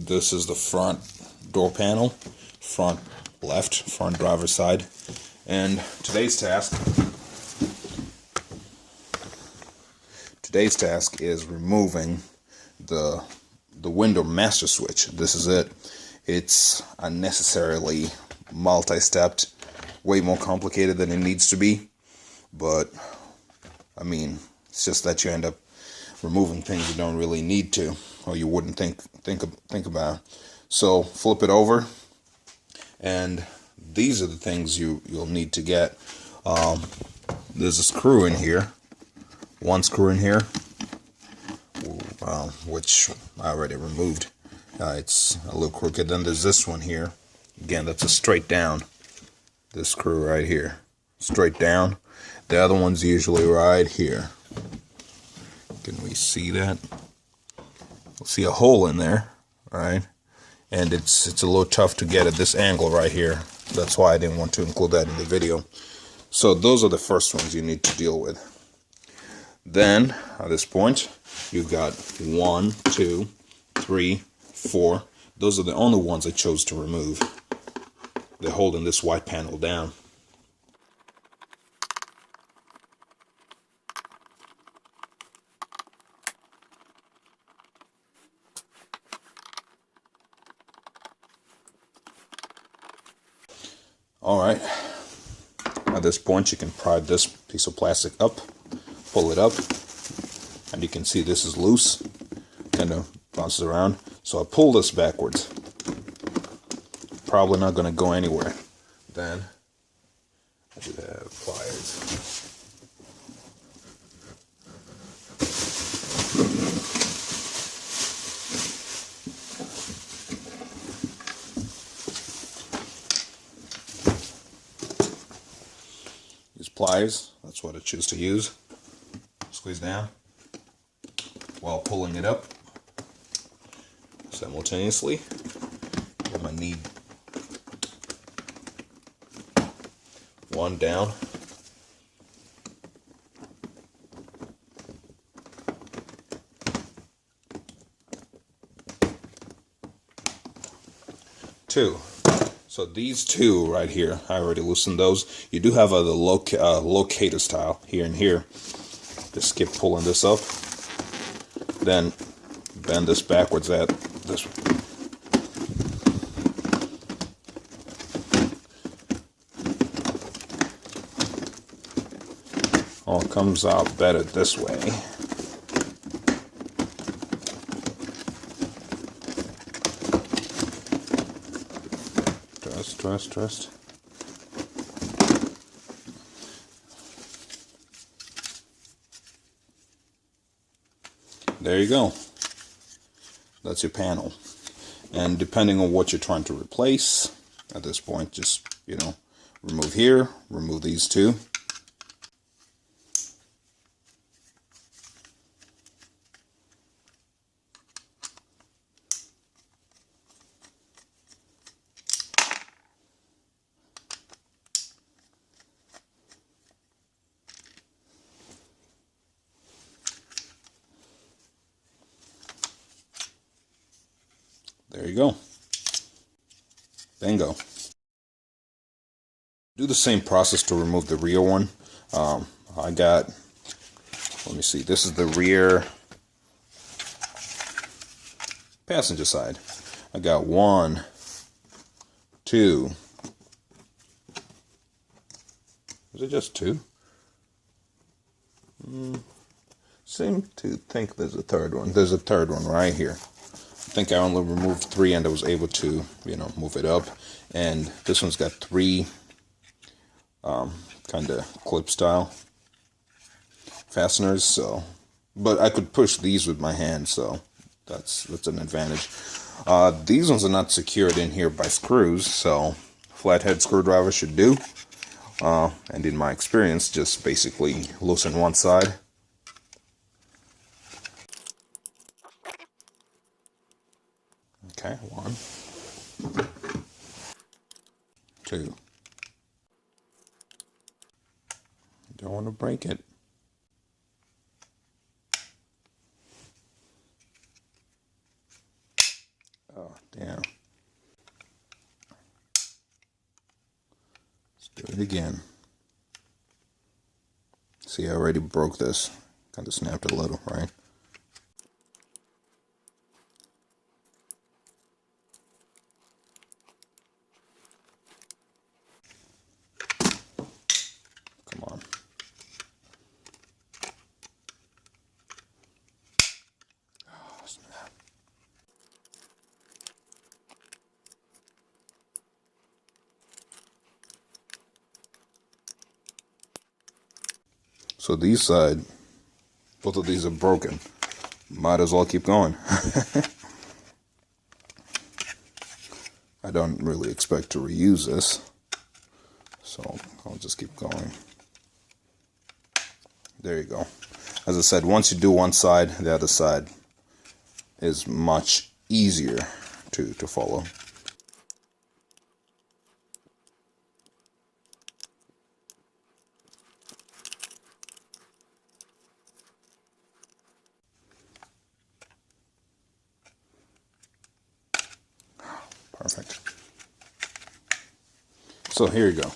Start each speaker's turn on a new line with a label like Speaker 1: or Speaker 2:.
Speaker 1: This is the front door panel, front left, front driver's side. And today's task is removing the window master switch. This is it. It's unnecessarily multi-stepped, way more complicated than it needs to be, but I mean, it's just that you end up removing things you don't really need to, or you wouldn't think about. So flip it over, and these are the things you'll need to get. There's a screw in here, one screw in here, which I already removed. It's a little crooked. Then there's this one here. Again, that's a straight down. This screw right here, straight down. The other one's usually right here. Can we see that? We'll see a hole in there, right? And it's a little tough to get at this angle right here. That's why I didn't want to include that in the video. So those are the first ones you need to deal with. Then at this point, you've got 1, 2, 3, 4. Those are the only ones I chose to remove. They're holding this white panel down. Alright, at this point you can pry this piece of plastic up, pull it up, and you can see this is loose, kind of bounces around. So I pull this backwards. Probably not going to go anywhere. Then I should have pliers. Use pliers, that's what I choose to use. Squeeze down while pulling it up simultaneously. I'm going to need one down, two. So these two right here, I already loosened those. You do have a locator style here and here. Just skip pulling this up, then bend this backwards at this. Oh, it comes out better this way. Trust. There you go. That's your panel. And depending on what you're trying to replace, at this point, just, remove here, remove these two. There you go. Bingo. Do the same process to remove the rear one. Let me see, this is the rear passenger side. I got 1, 2. Is it just 2? Seem to think there's a third one. There's a third one right here. I think I only removed 3 and I was able to, move it up. And this one's got 3 kind of clip style fasteners. So, but I could push these with my hand, so that's an advantage. These ones are not secured in here by screws, so flathead screwdriver should do. And in my experience, just basically loosen one side. Okay, 1, 2. Don't want to break it. Oh, it again. See, I already broke this. Kind of snapped a little, right? Come on. Oh, snap. So these side, both of these are broken. Might as well keep going. I don't really expect to reuse this, so I'll just keep going. There you go. As I said, once you do one side, the other side is much easier to follow. Perfect. So here you go.